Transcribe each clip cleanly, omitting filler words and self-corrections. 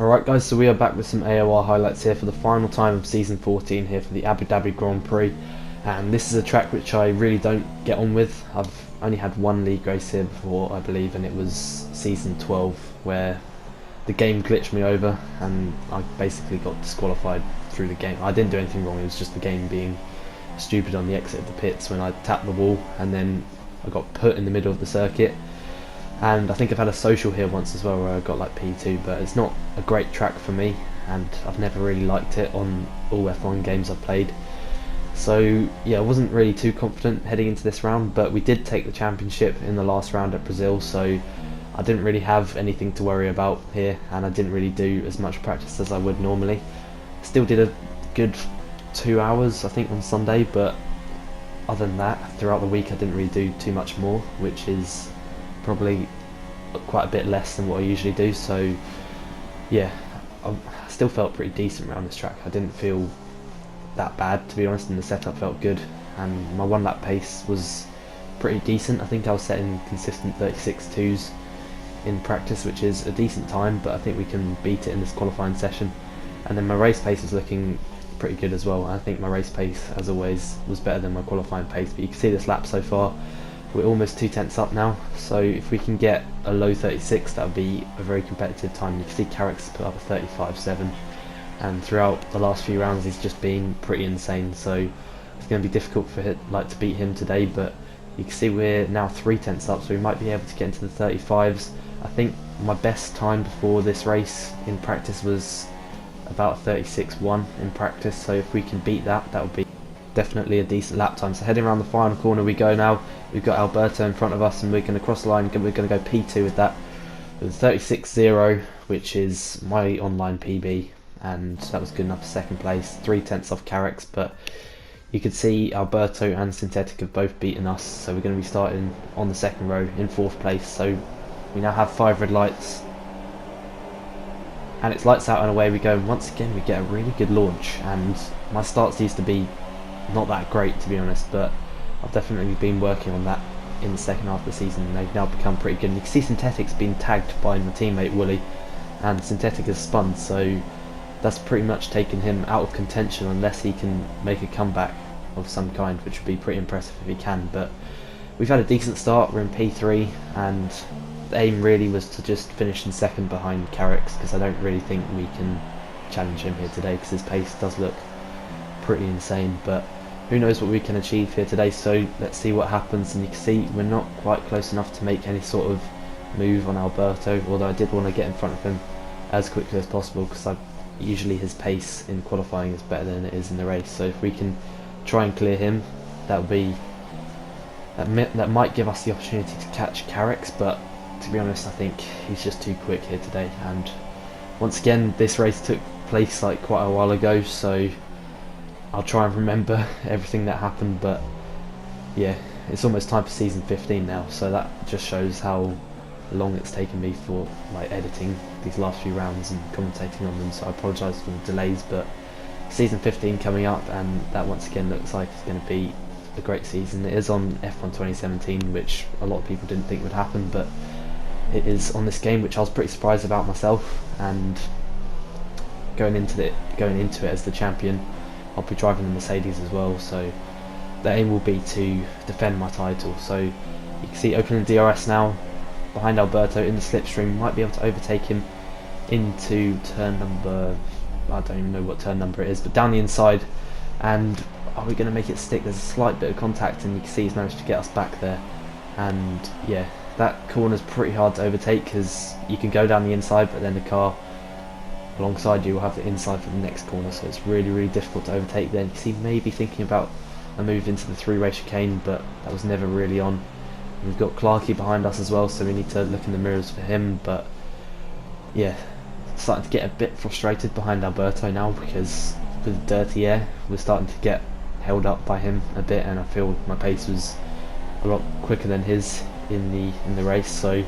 Alright guys, so we are back with some AOR highlights here for the final time of Season 14 here for the Abu Dhabi Grand Prix. And this is a track which I really don't get on with. I've only had one league race here before, I believe, and it was Season 12, where the game glitched me over and I basically got disqualified through the game. I didn't do anything wrong, it was just the game being stupid on the exit of the pits when I tapped the wall, and then I got put in the middle of the circuit. And I think I've had a social here once as well where I got like P2, but it's not a great track for me and I've never really liked it on all F1 games I've played. So yeah, I wasn't really too confident heading into this round, but we did take the championship in the last round at Brazil, so I didn't really have anything to worry about here, and I didn't really do as much practice as I would normally. Still did a good 2 hours I think on Sunday, but other than that, throughout the week I didn't really do too much more, which is probably quite a bit less than what I usually do. So yeah, I still felt pretty decent around this track. I didn't feel that bad, to be honest, and the setup felt good, and my one lap pace was pretty decent. I think I was setting consistent 36.2s in practice, which is a decent time, but I think we can beat it in this qualifying session. And then my race pace was looking pretty good as well. I think my race pace, as always, was better than my qualifying pace, but you can see this lap so far we're almost 2/10 up now, so if we can get a low 36, that would be a very competitive time. You can see Carrick's put up a 35.7, and throughout the last few rounds he's just been pretty insane, so it's going to be difficult for him, to beat him today. But you can see we're now 3/10 up, so we might be able to get into the 35s. I think my best time before this race in practice was about 36.1 in practice, so if we can beat that, that would be definitely a decent lap time. So heading around the final corner we go now. We've got Alberto in front of us, and we're going to cross the line. We're going to go P2 with that, with 36.0, which is my online PB, and that was good enough for second place. 3/10 off Carrick's, but you can see Alberto and Synthetic have both beaten us, so we're going to be starting on the second row in fourth place. So we now have 5 red lights, and it's lights out and away we go. And once again we get a really good launch, and my starts used to be not that great, to be honest, but I've definitely been working on that in the second half of the season, and they've now become pretty good. And you can see Synthetic's been tagged by my teammate Wooly, and Synthetic has spun, so that's pretty much taken him out of contention unless he can make a comeback of some kind, which would be pretty impressive if he can. But we've had a decent start, we're in P3, and the aim really was to just finish in second behind Carrick's, because I don't really think we can challenge him here today, because his pace does look pretty insane. But who knows what we can achieve here today, so let's see what happens. And you can see we're not quite close enough to make any sort of move on Alberto, although I did want to get in front of him as quickly as possible, because usually his pace in qualifying is better than it is in the race. So if we can try and clear him, that might give us the opportunity to catch Carrick's, but to be honest I think he's just too quick here today. And once again this race took place like quite a while ago, so I'll try and remember everything that happened. But yeah, it's almost time for season 15 now, so that just shows how long it's taken me for like editing these last few rounds and commentating on them, so I apologise for the delays. But season 15 coming up, and that once again looks like it's going to be a great season. It is on F1 2017, which a lot of people didn't think would happen, but it is on this game, which I was pretty surprised about myself. And going into it as the champion, I'll be driving the Mercedes as well, so the aim will be to defend my title. So you can see opening DRS now behind Alberto in the slipstream, might be able to overtake him into turn number, I don't even know what turn number it is, but down the inside. And are we going to make it stick? There's a slight bit of contact, and you can see he's managed to get us back there. And yeah, that corner's pretty hard to overtake, because you can go down the inside, but then the car alongside you will have the inside for the next corner, so it's really difficult to overtake. Then you see maybe thinking about a move into the three-way chicane, but that was never really on. We've got Clarky behind us as well, so we need to look in the mirrors for him. But yeah, starting to get a bit frustrated behind Alberto now, because with dirty air we're starting to get held up by him a bit, and I feel my pace was a lot quicker than his in the race. So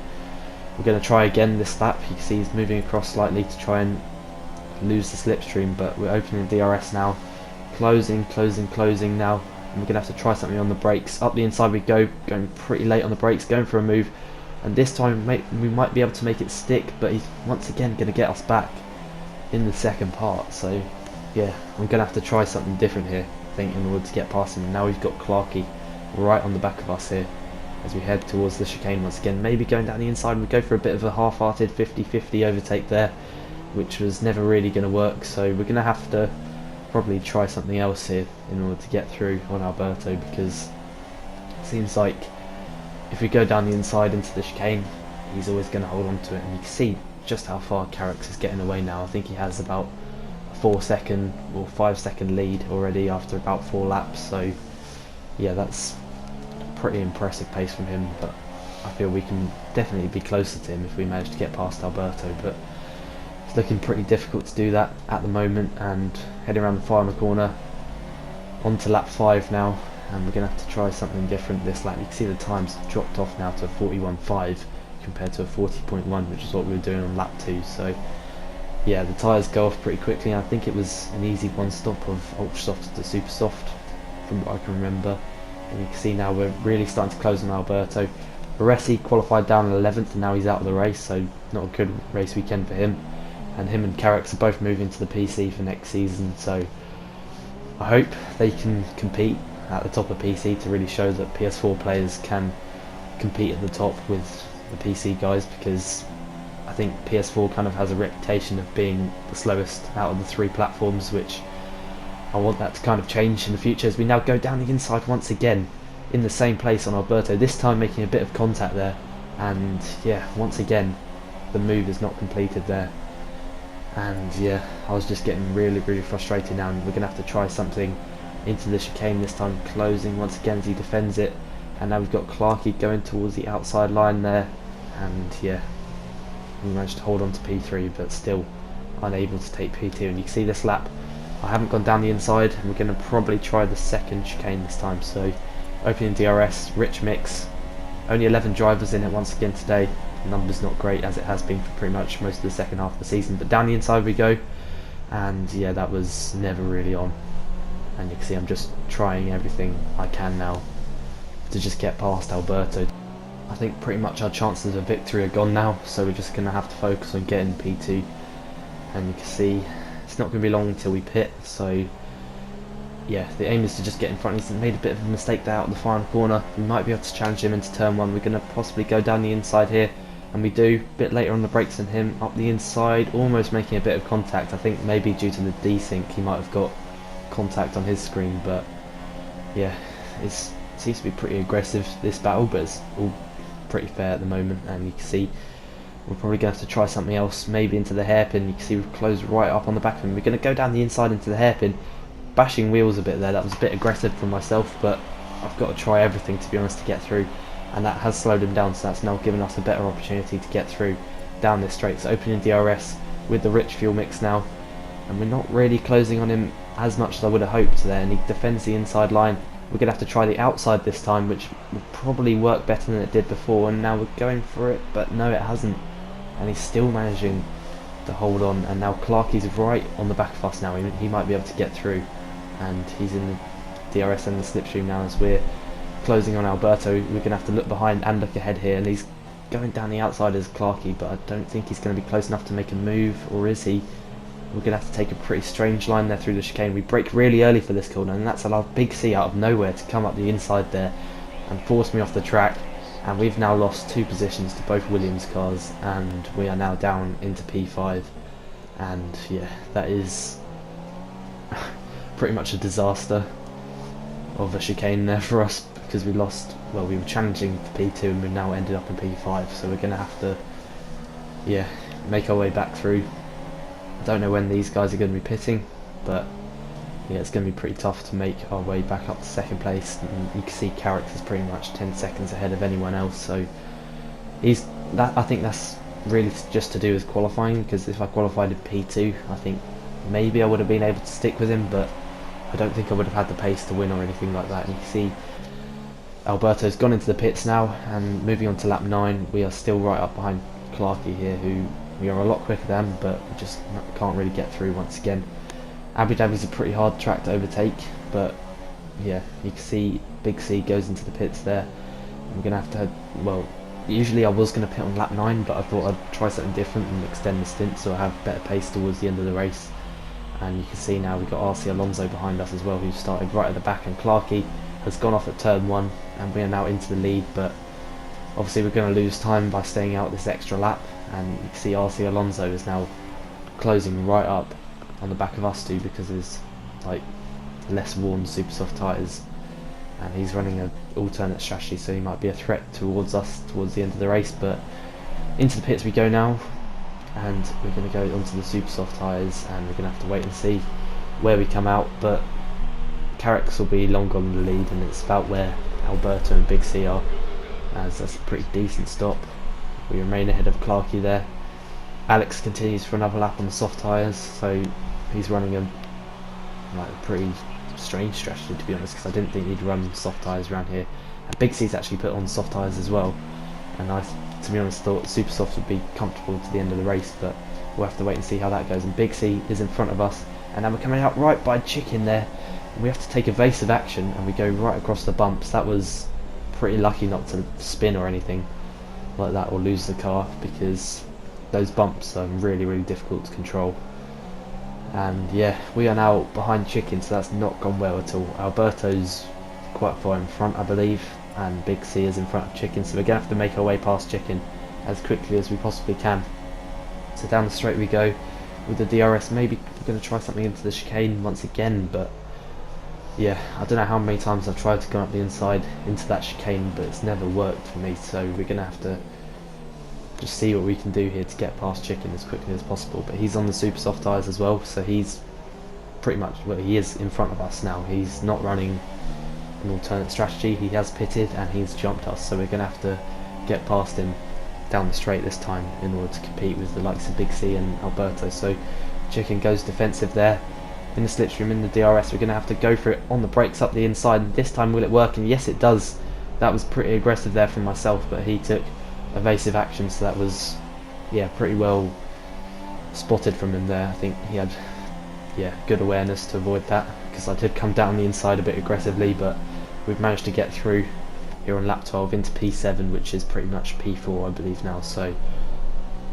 we're going to try again this lap. You can see he's moving across slightly to try and lose the slipstream, but we're opening DRS now, closing now, and we're going to have to try something on the brakes. Up the inside we go, going pretty late on the brakes, going for a move, and this time we might be able to make it stick, but he's once again going to get us back. in the second part. So yeah, I'm going to have to try something different here, I think, in order to get past him. Now we've got Clarkey right on the back of us here as we head towards the chicane once again. Maybe going down the inside, we go for a bit of a half-hearted 50-50 overtake there, which was never really going to work. So we're going to have to probably try something else here in order to get through on Alberto, because it seems like if we go down the inside into the chicane, he's always going to hold on to it. And you can see just how far Carrick's is getting away now. I think he has about a 4-second or 5-second lead already after about 4 laps. So yeah, that's pretty impressive pace from him, but I feel we can definitely be closer to him if we manage to get past Alberto, but it's looking pretty difficult to do that at the moment. And heading around the final corner onto lap 5 now, and we're going to have to try something different this lap. You can see the times dropped off now to a 41.5 compared to a 40.1, which is what we were doing on lap 2. So yeah, the tyres go off pretty quickly. I think it was an easy one stop of ultra soft to super soft from what I can remember. And you can see now we're really starting to close on Alberto. Baresi qualified down 11th and now he's out of the race, so not a good race weekend for him. And him and Carrick are both moving to the PC for next season, so I hope they can compete at the top of PC to really show that PS4 players can compete at the top with the PC guys, because I think PS4 kind of has a reputation of being the slowest out of the 3 platforms, which I want that to kind of change in the future as we now go down the inside once again in the same place on Alberto, this time making a bit of contact there. And yeah, once again the move is not completed there. And yeah, I was just getting really frustrated now, and we're going to have to try something into the chicane this time, closing once again as he defends it. And now we've got Clarkey going towards the outside line there, and yeah, we managed to hold on to P3 but still unable to take P2. And you can see this lap I haven't gone down the inside, and we're going to probably try the second chicane this time. So opening DRS, rich mix, only 11 drivers in it once again today. The number's not great as it has been for pretty much most of the second half of the season, but down the inside we go. And yeah, that was never really on, and you can see I'm just trying everything I can now to just get past Alberto. I think pretty much our chances of victory are gone now, so we're just going to have to focus on getting P2. And you can see it's not going to be long until we pit, so yeah, the aim is to just get in front. He's made a bit of a mistake there out of the final corner. We might be able to challenge him into turn 1. We're going to possibly go down the inside here, and we do. A bit later on the brakes than him, up the inside, almost making a bit of contact. I think maybe due to the desync he might have got contact on his screen, but yeah, it seems to be pretty aggressive this battle, but it's all pretty fair at the moment. And you can see we're probably going to have to try something else, maybe into the hairpin. You can see we've closed right up on the back of him. We're going to go down the inside into the hairpin, bashing wheels a bit there. That was a bit aggressive from myself, but I've got to try everything, to be honest, to get through, and that has slowed him down, so that's now given us a better opportunity to get through down this straight. So opening DRS with the rich fuel mix now, and we're not really closing on him as much as I would have hoped there, and he defends the inside line. We're going to have to try the outside this time, which will probably work better than it did before, and now we're going for it, but no, it hasn't, and he's still managing to hold on. And now Clarkey's right on the back of us now. He might be able to get through, and he's in the DRS and the slipstream now as we're closing on Alberto. We're going to have to look behind and look ahead here, and he's going down the outside as Clarkey, but I don't think he's going to be close enough to make a move, or is he? We're going to have to take a pretty strange line there through the chicane. We brake really early for this corner, and that's allowed Big C out of nowhere to come up the inside there and force me off the track. And we've now lost 2 positions to both Williams cars, and we are now down into P5. And yeah, that is pretty much a disaster of a chicane there for us, because we lost, well, we were challenging for P2 and we've now ended up in P5, so we're going to have to, yeah, make our way back through. I don't know when these guys are going to be pitting, but yeah, it's going to be pretty tough to make our way back up to second place. And you can see Carrick is pretty much 10 seconds ahead of anyone else, so I think that's really just to do with qualifying, because if I qualified in P2, I think maybe I would have been able to stick with him, but I don't think I would have had the pace to win or anything like that. And you can see Alberto's gone into the pits now, and moving on to lap 9, we are still right up behind Clarkey here, who we are a lot quicker than, but we just can't really get through once again. Abu Dhabi's a pretty hard track to overtake, but yeah, you can see Big C goes into the pits there. We're going to have to, well, Usually I was going to pit on lap 9, but I thought I'd try something different and extend the stint so I have better pace towards the end of the race. And you can see now we've got RC Alonso behind us as well, who started right at the back, and Clarkey has gone off at turn 1 and we are now into the lead, but obviously we're going to lose time by staying out this extra lap, and you can see RC Alonso is now closing right up on the back of us two because there's like less worn super soft tyres, and he's running an alternate strategy, so he might be a threat towards us towards the end of the race. But into the pits we go now, and we're going to go onto the super soft tyres, and we're going to have to wait and see where we come out. But Carrick's will be long gone in the lead, and it's about where Alberto and Big C are, as that's a pretty decent stop. We remain ahead of Clarkey there. Alex continues for another lap on the soft tyres, so he's running a pretty strange strategy, to be honest, because I didn't think he'd run soft tyres around here. And Big C's actually put on soft tyres as well, and I, to be honest, thought super soft would be comfortable to the end of the race, but we'll have to wait and see how that goes. And Big C is in front of us, and now we're coming out right by Chicken there, and we have to take evasive action, and we go right across the bumps. That was pretty lucky not to spin or anything like that or lose the car, because those bumps are really difficult to control. And yeah, we are now behind Chicken, so that's not gone well at all. Alberto's quite far in front, I believe, and Big C is in front of Chicken, so we're going to have to make our way past Chicken as quickly as we possibly can. So down the straight we go with the DRS. Maybe we're going to try something into the chicane once again, but yeah, I don't know how many times I've tried to go up the inside into that chicane, but it's never worked for me, so we're going to have to just see what we can do here to get past Chicken as quickly as possible. But he's on the super soft tyres as well, so he's pretty much, well, he is in front of us now. He's not running an alternate strategy, he has pitted and he's jumped us, so we're going to have to get past him down the straight this time in order to compete with the likes of Big C and Alberto. So Chicken goes defensive there in the slipstream, in the DRS. We're going to have to go for it on the brakes up the inside. This time will it work? And yes, it does. That was pretty aggressive there from myself, but he took evasive action, so that was, yeah, pretty well spotted from him there. I think he had, yeah, good awareness to avoid that, because I did come down the inside a bit aggressively, but we've managed to get through here on lap 12 into P7, which is pretty much P4 I believe now. So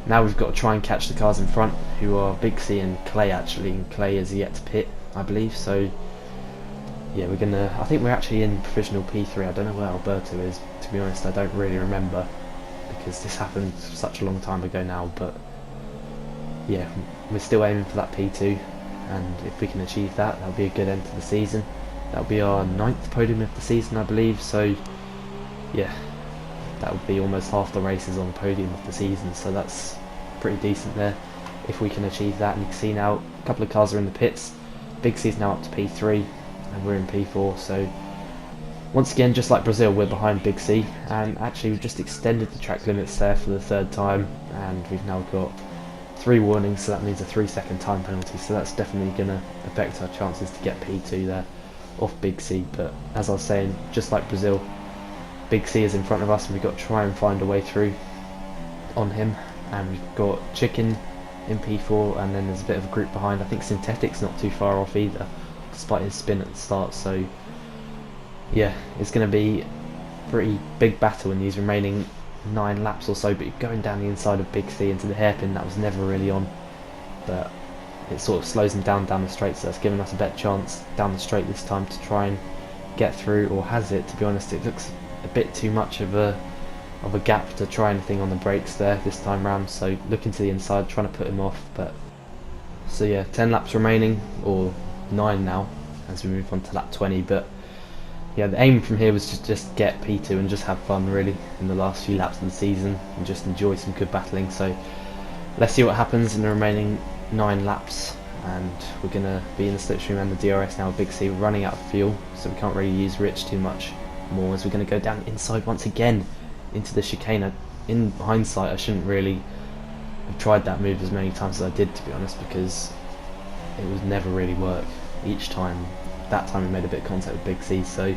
now we've got to try and catch the cars in front, who are Big C and Clay actually, and Clay is yet to pit, I believe. So yeah, we're gonna, I think we're actually in provisional P3. I don't know where Alberto is, to be honest. I don't really remember, because this happened such a long time ago now. But yeah, we're still aiming for that P2, and if we can achieve that, that'll be a good end to the season. That'll be our 9th podium of the season, I believe. So yeah, that would be almost half the races on the podium of the season, so that's pretty decent there if we can achieve that. And you can see now a couple of cars are in the pits. Big C's now up to P3 and we're in P4, so once again, just like Brazil, we're behind Big C, and actually we've just extended the track limits there for the 3rd time, and we've now got 3 warnings, so that means a 3-second time penalty, so that's definitely going to affect our chances to get P2 there off Big C. But as I was saying, just like Brazil, Big C is in front of us, and we've got to try and find a way through on him. And we've got Chicken in P4, and then there's a bit of a group behind. I think Synthetic's not too far off either, despite his spin at the start. So yeah, it's going to be a pretty big battle in these remaining 9 laps or so. But going down the inside of Big C into the hairpin, that was never really on, but it sort of slows him down the straight, so that's given us a better chance down the straight this time to try and get through. Or has it? To be honest, it looks a bit too much of a gap to try anything on the brakes there this time round, so looking to the inside, trying to put him off. But so yeah, 10 laps remaining, or 9 now as we move on to lap 20. But yeah, the aim from here was to just get P2 and just have fun really in the last few laps of the season and just enjoy some good battling. So let's see what happens in the remaining 9 laps, and we're going to be in the slipstream and the DRS now. Big C, we're running out of fuel, so we can't really use Rich too much more, as we're going to go down inside once again into the chicane. In hindsight, I shouldn't really have tried that move as many times as I did, to be honest, because it would never really work each time. That time we made a bit of contact with Big C, so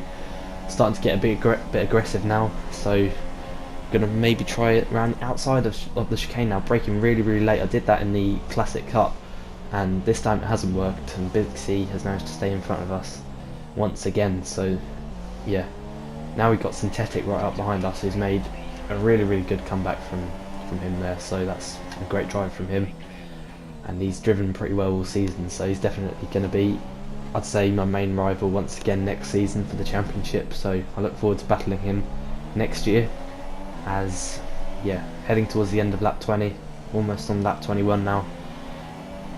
starting to get a bit aggressive now. So gonna maybe try it around outside of the chicane now, braking really late. I did that in the classic cut, and this time it hasn't worked, and Big C has managed to stay in front of us once again. So yeah, now we've got Synthetic right up behind us, who's made a really good comeback from him there, so that's a great drive from him, and he's driven pretty well all season, so he's definitely going to be, I'd say, my main rival once again next season for the championship. So I look forward to battling him next year, as heading towards the end of lap 20, almost on lap 21 now.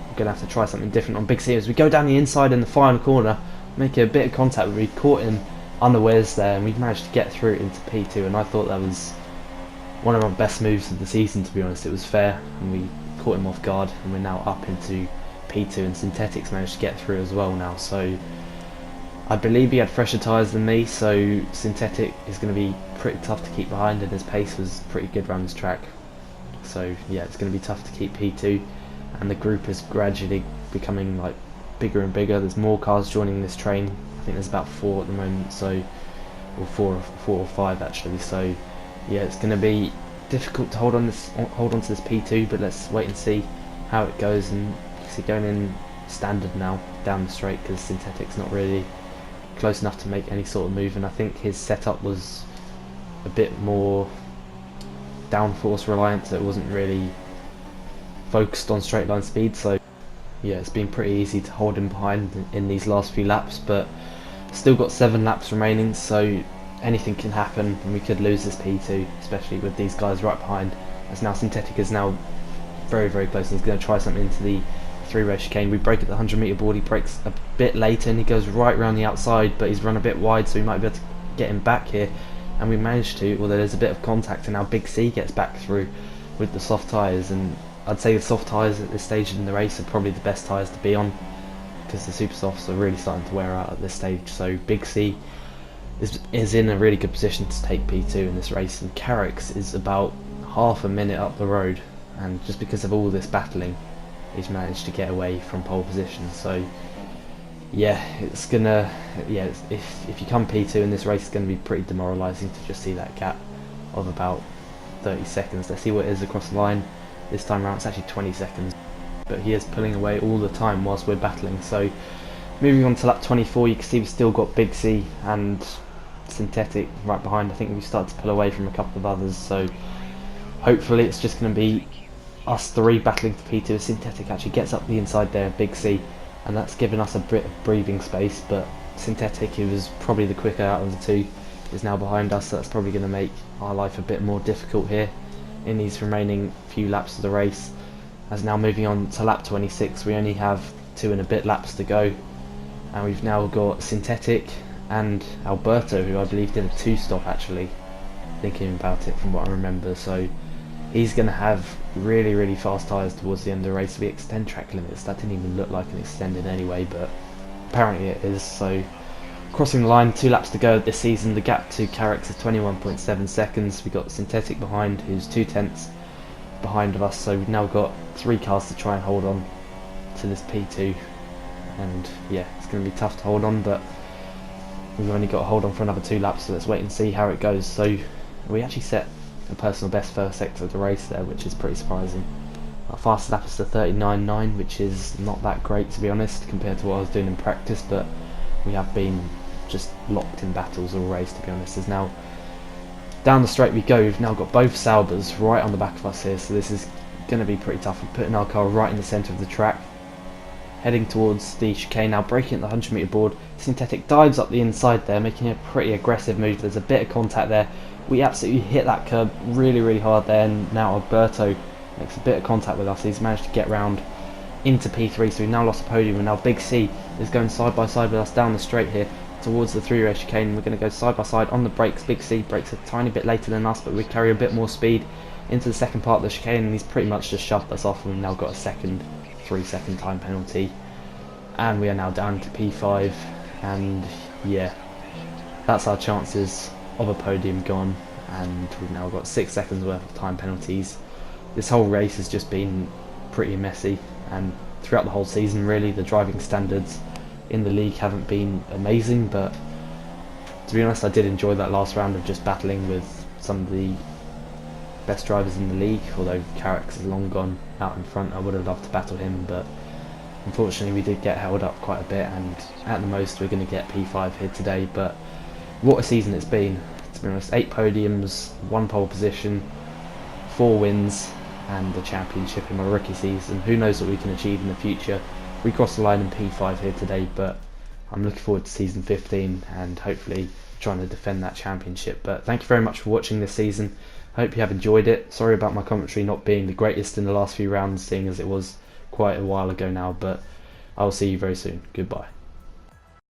We're going to have to try something different on Big C as we go down the inside in the final corner, making a bit of contact, but we caught him unawares there, and we've managed to get through into P2, and I thought that was one of our best moves of the season, to be honest. It was fair, and we caught him off guard, and we're now up into P2, and Synthetics managed to get through as well now. So I believe he had fresher tyres than me, so Synthetic is going to be pretty tough to keep behind, and his pace was pretty good around this track. So yeah, it's going to be tough to keep P2, and the group is gradually becoming like bigger and bigger. There's more cars joining this train. I think there's about 4 at the moment, so, or four or five actually. So yeah, it's going to be difficult to hold on to this P2, but let's wait and see how it goes. And you see going in standard now down the straight, because Synthetic's not really close enough to make any sort of move, and I think his setup was a bit more downforce reliant, so it wasn't really focused on straight line speed. So yeah, it's been pretty easy to hold him behind in these last few laps, but still got 7 laps remaining, so anything can happen, and we could lose this P2, especially with these guys right behind. As now Synthetic is now very close, and he's going to try something into the 3-way chicane. We break at the 100-metre board. He breaks a bit later, and he goes right around the outside, but he's run a bit wide, so we might be able to get him back here. And we managed to, although there's a bit of contact, and now Big C gets back through with the soft tyres. And I'd say the soft tyres at this stage in the race are probably the best tyres to be on, because the super softs are really starting to wear out at this stage. So Big C is in a really good position to take P2 in this race, and Carrick's is about half a minute up the road, and just because of all this battling, he's managed to get away from pole position. So yeah, it's gonna, if you come P2 in this race, it's gonna be pretty demoralising to just see that gap of about 30 seconds. Let's see what it is across the line this time around. It's actually 20 seconds, but he is pulling away all the time whilst we're battling. So moving on to lap 24, you can see we've still got Big C and Synthetic right behind. I think we started to pull away from a couple of others, so hopefully it's just going to be us 3 battling for P2. Synthetic actually gets up the inside there, Big C, and that's given us a bit of breathing space, but Synthetic, who was probably the quicker out of the 2, is now behind us, so that's probably going to make our life a bit more difficult here in these remaining few laps of the race. As now moving on to lap 26, we only have 2 and a bit laps to go, and we've now got Synthetic and Alberto, who I believe did a 2-stop actually, thinking about it from what I remember. So he's going to have really fast tyres towards the end of the race. We extend track limits. That didn't even look like an extended anyway, but apparently it is. So crossing the line, 2 laps to go this season. The gap to Carrick's is 21.7 seconds. We've got Synthetic behind, who's 2 tenths behind of us. So we've now got 3 cars to try and hold on to this P2, and yeah, it's going to be tough to hold on, but we've only got to hold on for another 2 laps, so let's wait and see how it goes. So we actually set a personal best first sector of the race there, which is pretty surprising. Our fastest lap is the 39.9, which is not that great, to be honest, compared to what I was doing in practice, but we have been just locked in battles all race, to be honest. There's now down the straight we go. We've now got both Saubers right on the back of us here, so this is going to be pretty tough. We're putting our car right in the centre of the track, heading towards the chicane now, braking at the 100-metre board. Synthetic dives up the inside there, making a pretty aggressive move. There's a bit of contact there. We absolutely hit that curb really hard there, and now Alberto makes a bit of contact with us. He's managed to get round into P3, so we've now lost the podium, and now Big C is going side by side with us down the straight here towards the 3-way chicane. We're going to go side by side on the brakes. Big C brakes a tiny bit later than us, but we carry a bit more speed into the second part of the chicane, and he's pretty much just shoved us off, and we've now got a 3-second time penalty, and we are now down to P5, and yeah, that's our chances of a podium gone, and we've now got 6 seconds worth of time penalties. This whole race has just been pretty messy, and throughout the whole season really, the driving standards in the league haven't been amazing, but to be honest, I did enjoy that last round of just battling with some of the best drivers in the league. Although Carrick's is long gone out in front, I would have loved to battle him, but unfortunately we did get held up quite a bit, and at the most we're going to get P5 here today. But what a season it's been, to be honest. 8 podiums, 1 pole position, 4 wins, and the championship in my rookie season. Who knows what we can achieve in the future. We crossed the line in P5 here today, but I'm looking forward to season 15 and hopefully trying to defend that championship. But thank you very much for watching this season. I hope you have enjoyed it. Sorry about my commentary not being the greatest in the last few rounds, seeing as it was quite a while ago now, but I'll see you very soon. Goodbye.